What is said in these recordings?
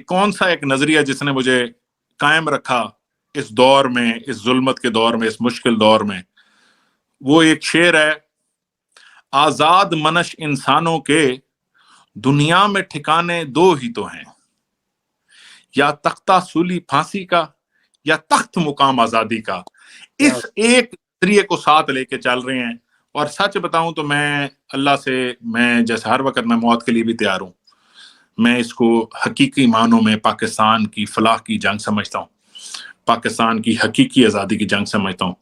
کون سا ایک نظریہ جس نے مجھے قائم رکھا اس دور میں، اس ظلمت کے دور میں، اس مشکل دور میں، وہ ایک شعر ہے: آزاد منش انسانوں کے دنیا میں ٹھکانے دو ہی تو ہیں، یا تختہ سولی پھانسی کا یا تخت مقام آزادی کا. اس ایک نظریے کو ساتھ لے کے چل رہے ہیں. اور سچ بتاؤں تو میں اللہ سے، میں جیسے ہر وقت میں موت کے لیے بھی تیار ہوں. میں اس کو حقیقی معنوں میں پاکستان کی فلاح کی جنگ سمجھتا ہوں، پاکستان کی حقیقی آزادی کی جنگ سمجھتا ہوں.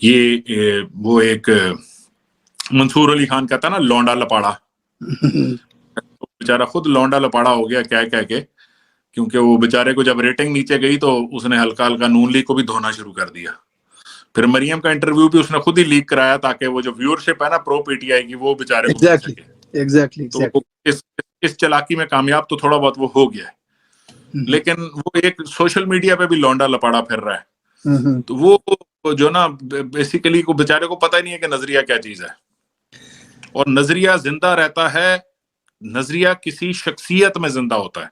یہ وہ ایک منصور علی خان کہتا نا لونڈا لپاڑا، بیچارہ خود لونڈا لپاڑا ہو گیا کہہ کے، کیونکہ وہ بیچارے کو جب ریٹنگ نیچے گئی تو اس نے ہلکا ہلکا نون لیگ کو بھی دھونا شروع کر دیا. پھر مریم کا انٹرویو بھی اس نے خود ہی لیک کرایا تاکہ وہ جو ویورشپ ہے نا پرو پی ٹی آئی کی وہ بیچارے کو مل سکے. تو اس چلاکی میں کامیاب تو تھوڑا بہت وہ ہو گیا ہے، لیکن وہ ایک سوشل میڈیا پہ بھی لونڈا لپاڑا پھر رہا ہے. تو وہ جو نا بیسیکلی کو بیچارے کو پتہ ہی نہیں ہے کہ نظریہ کیا چیز ہے. اور نظریہ زندہ رہتا ہے، نظریہ کسی شخصیت میں زندہ ہوتا ہے.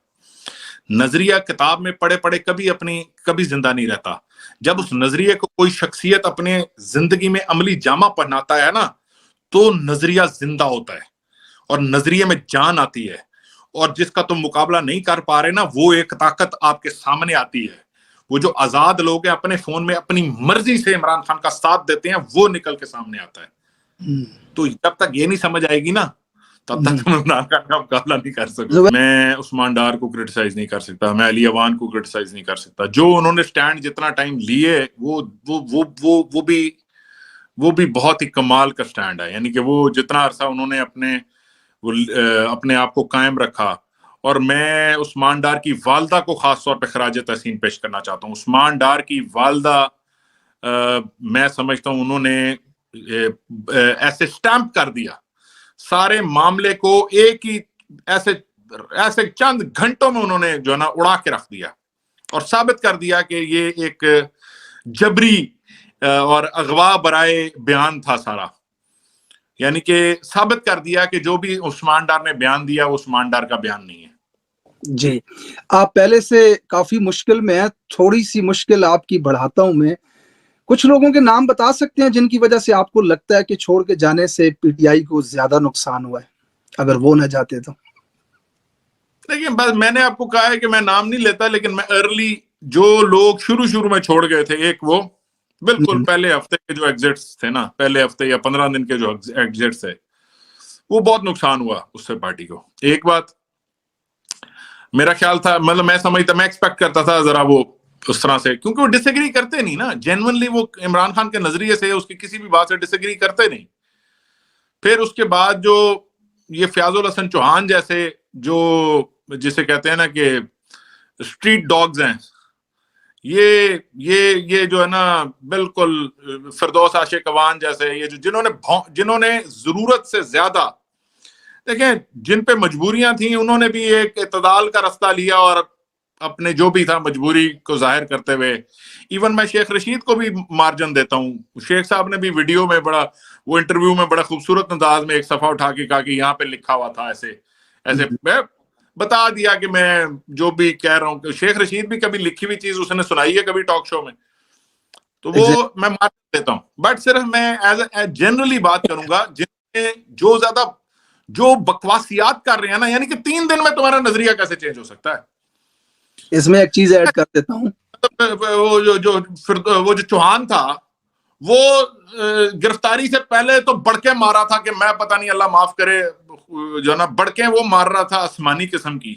نظریہ کتاب میں پڑھے پڑھے کبھی زندہ نہیں رہتا. جب اس نظریے کو کوئی شخصیت اپنے زندگی میں عملی جامہ پہناتا ہے نا تو نظریہ زندہ ہوتا ہے اور نظریے میں جان آتی ہے. اور جس کا تم مقابلہ نہیں کر پا رہے نا، وہ ایک طاقت آپ کے سامنے آتی ہے. وہ جو آزاد لوگ ہیں اپنے فون میں اپنی مرضی سے عمران خان کا ساتھ دیتے ہیں، وہ نکل کے سامنے آتا ہے. تو جب تک یہ نہیں سمجھ آئے گی نا تب تک تم عمران خان کا مقابلہ نہیں کر سکتے. میں عثمان ڈار کو کرٹیسائز نہیں کر سکتا، میں علی اوان کو کرٹیسائز نہیں کر سکتا. جو انہوں نے سٹینڈ جتنا ٹائم لیے وہ بھی بہت ہی کمال کا سٹینڈ ہے. یعنی کہ وہ جتنا عرصہ انہوں نے اپنے آپ کو قائم رکھا. اور میں عثمان ڈار کی والدہ کو خاص طور پہ خراج تحسین پیش کرنا چاہتا ہوں. عثمان ڈار کی والدہ میں سمجھتا ہوں انہوں نے ایسے سٹیمپ کر دیا سارے معاملے کو، ایک ہی ایسے چند گھنٹوں میں انہوں نے جو ہے نا اڑا کے رکھ دیا اور ثابت کر دیا کہ یہ ایک جبری اور اغوا برائے بیان تھا سارا. یعنی کہ ثابت کر دیا کہ جو بھی عثمان ڈار نے بیان دیا وہ عثمان ڈار کا بیان نہیں ہے. جی آپ پہلے سے کافی مشکل میں ہیں، تھوڑی سی مشکل آپ کی بڑھاتا ہوں میں. کچھ لوگوں کے نام بتا سکتے ہیں جن کی وجہ سے آپ کو لگتا ہے کہ چھوڑ کے جانے سے پی ٹی آئی کو زیادہ نقصان ہوا ہے اگر وہ نہ جاتے تو؟ دیکھیں بس میں نے آپ کو کہا ہے کہ میں نام نہیں لیتا، لیکن میں ارلی جو لوگ شروع میں چھوڑ گئے تھے، ایک وہ بالکل پہلے ہفتے کے جو ایگزٹس تھے نا، پہلے ہفتے یا 15 دن کے جو ایگزٹس تھے، وہ بہت نقصان ہوا اس سے پارٹی کو. ایک بات میرا خیال تھا، مطلب میں سمجھتا، میں ایکسپیکٹ کرتا تھا ذرا وہ اس طرح سے، کیونکہ وہ ڈس ایگری کرتے نہیں نا جینونلی، وہ عمران خان کے نظریے سے اس کی کسی بھی بات سے ڈس ایگری کرتے نہیں. پھر اس کے بعد جو یہ فیاض الحسن چوہان جیسے جو جسے کہتے ہیں نا کہ اسٹریٹ ڈاگز ہیں، یہ جو ہے نا بالکل فردوس عاشق اوان جیسے، یہ جنہوں نے ضرورت سے زیادہ، دیکھیں جن پہ مجبوریاں تھیں انہوں نے بھی ایک اعتدال کا راستہ لیا اور اپنے جو بھی تھا مجبوری کو ظاہر کرتے ہوئے. ایون میں شیخ رشید کو بھی مارجن دیتا ہوں. شیخ صاحب نے بھی ویڈیو میں وہ انٹرویو میں بڑا خوبصورت انداز میں ایک صفحہ اٹھا کے کہا کہ یہاں پہ لکھا ہوا تھا ایسے بتا دیا کہ میں جو بھی کہہ رہا ہوں کہ شیخ رشید بھی کبھی لکھی ہوئی چیز اس نے سنائی ہے کبھی ٹاک شو میں، تو وہ میں مارجن دیتا ہوں. بٹ صرف میں ایز اے جنرلی بات کروں گا جن میں جو بکواسیات کر رہے ہیں نا، یعنی کہ 3 دن میں تمہارا نظریہ کیسے چینج ہو سکتا ہے. اس میں ایک چیز ایڈ کر دیتا ہوں، وہ جو چوہان تھا وہ گرفتاری سے پہلے تو بڑکے مارا تھا کہ میں پتہ نہیں اللہ معاف کرے جو نا بڑکے وہ مار رہا تھا آسمانی قسم کی.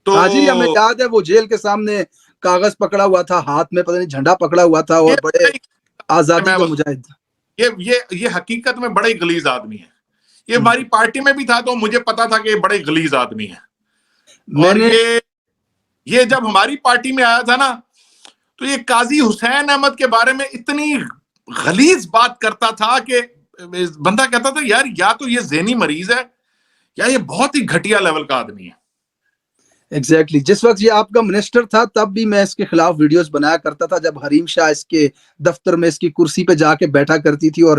تو ہاں جی ہمیں یاد ہے وہ جیل کے سامنے کاغذ پکڑا ہوا تھا، ہاتھ میں پتہ نہیں جھنڈا پکڑا ہوا تھا اور بڑے آزادی کا مجاہد. یہ حقیقت میں بڑے غلیظ آدمی ہے. یہ ہماری پارٹی میں بھی تھا تو مجھے پتا تھا کہ یہ بڑے غلیظ آدمی ہے. اور یہ جب ہماری پارٹی میں آیا تھا نا تو یہ قاضی حسین احمد کے بارے میں اتنی غلیظ بات کرتا تھا کہ بندہ کہتا تھا یار یا تو یہ ذہنی مریض ہے یا یہ بہت ہی گھٹیا لیول کا آدمی ہے. ایگزیکٹلی جس وقت یہ آپ کا منسٹر تھا تب بھی میں اس کے خلاف ویڈیوز بنایا کرتا تھا، جب حریم شاہ اس کے دفتر میں اس کی کرسی پہ جا کے بیٹھا کرتی تھی اور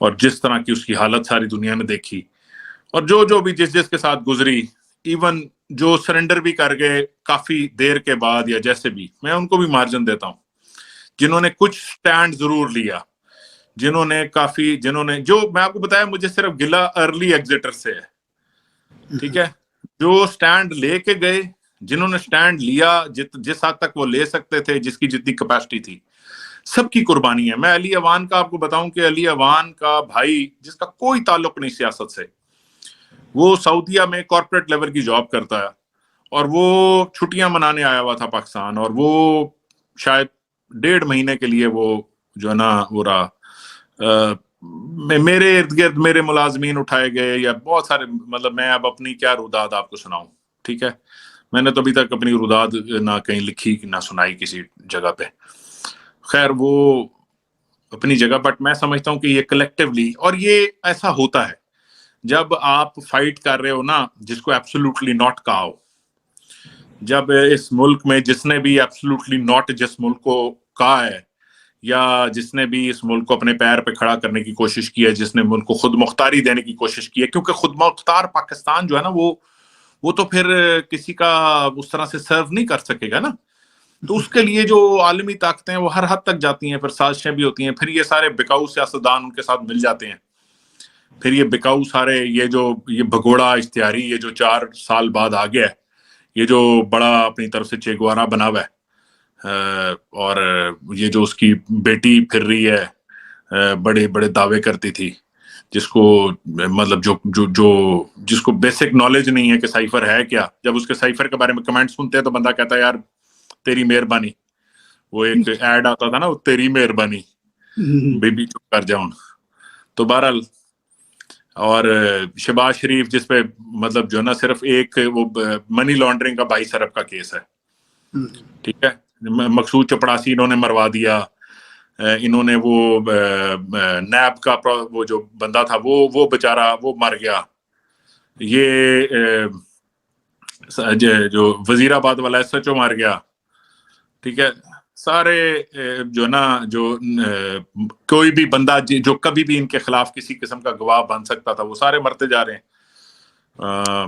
اور جس طرح کی اس کی حالت ساری دنیا میں دیکھی، اور جو بھی جس کے ساتھ گزری، ایون جو سرنڈر بھی کر گئے کافی دیر کے بعد یا جیسے بھی، میں ان کو بھی مارجن دیتا ہوں، جنہوں نے کچھ سٹینڈ ضرور لیا، جنہوں نے جو میں آپ کو بتایا، مجھے صرف گلہ ارلی ایگزٹر سے ہے، ٹھیک ہے، جو سٹینڈ لے کے گئے، جنہوں نے سٹینڈ لیا جس حد تک وہ لے سکتے تھے، جس کی جتنی کیپیسٹی تھی، سب کی قربانی ہے۔ میں علی اوان کا آپ کو بتاؤں کہ علی اوان کا بھائی، جس کا کوئی تعلق نہیں سیاست سے، وہ سعودیہ میں کارپوریٹ لیول کی جاب کرتا ہے، اور وہ چھٹیاں منانے آیا ہوا تھا پاکستان، اور وہ شاید 1.5 مہینے کے لیے وہ جو ہے نا وہ رہا، میرے ارد گرد میرے ملازمین اٹھائے گئے، یا بہت سارے، مطلب میں اب اپنی کیا روداد آپ کو سناؤں، ٹھیک ہے، میں نے تو ابھی تک اپنی روداد نہ کہیں لکھی نہ سنائی کسی جگہ پہ، خیر وہ اپنی جگہ، بٹ میں سمجھتا ہوں کہ یہ کلیکٹیولی، اور یہ ایسا ہوتا ہے جب آپ فائٹ کر رہے ہو نا، جس کو ایبسولوٹلی ناٹ کہا ہو، جب اس ملک میں جس نے بھی ایبسولوٹلی ناٹ جس ملک کو کہا ہے، یا جس نے بھی اس ملک کو اپنے پیر پہ کھڑا کرنے کی کوشش کی ہے، جس نے ملک کو خود مختاری دینے کی کوشش کی ہے، کیونکہ خود مختار پاکستان جو ہے نا، وہ تو پھر کسی کا اس طرح سے سرو نہیں کر سکے گا نا، تو اس کے لیے جو عالمی طاقتیں ہیں وہ ہر حد تک جاتی ہیں، پھر سازشیں بھی ہوتی ہیں، پھر یہ سارے بکاؤ سیاستدان ان کے ساتھ مل جاتے ہیں، پھر یہ بکاؤ سارے، یہ بھگوڑا اشتہاری، یہ جو 4 سال بعد آ گیا ہے، یہ جو بڑا اپنی طرف سے چیگوارا بنا ہوا ہے، اور یہ جو اس کی بیٹی پھر رہی ہے، بڑے بڑے دعوے کرتی تھی، جس کو مطلب جس کو بیسک نالج نہیں ہے کہ سائفر ہے کیا، جب اس کے سائفر کے بارے میں کمنٹ سنتے ہیں تو بندہ کہتا ہے یار تیری مہربانی، وہ ایک ایڈ آتا تھا نا، وہ تیری مہربانی، بی چپ کر جاؤں، تو بہرحال، اور شہباز شریف جس پہ مطلب جو نا صرف ایک وہ منی لانڈرنگ کا 22 ارب کا کیس ہے، ٹھیک ہے، مقصود چپڑاسی انہوں نے مروا دیا، انہوں نے وہ نیب کا وہ جو بندہ تھا وہ بیچارہ وہ مر گیا، یہ جو وزیر آباد والا ایس ایچ او مر گیا، ٹھیک ہے، سارے جو نا جو کوئی بھی بندہ جو کبھی بھی ان کے خلاف کسی قسم کا گواہ بن سکتا تھا، وہ سارے مرتے جا رہے ہیں،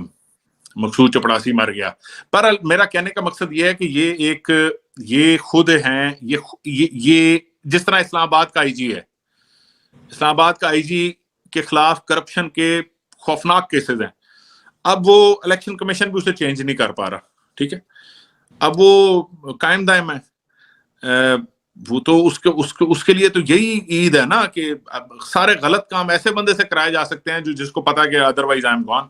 مقصود چپڑاسی مر گیا۔ پر میرا کہنے کا مقصد یہ ہے کہ یہ خود ہیں، یہ جس طرح اسلام آباد کا آئی جی ہے، اسلام آباد کا آئی جی کے خلاف کرپشن کے خوفناک کیسز ہیں، اب وہ الیکشن کمیشن بھی اسے چینج نہیں کر پا رہا، ٹھیک ہے، اب وہ قائم دائم ہے، وہ تو اس کے لیے تو یہی عید ہے نا کہ سارے غلط کام ایسے بندے سے کرائے جا سکتے ہیں جس کو پتا کہ ادروائز آئی ایم گون،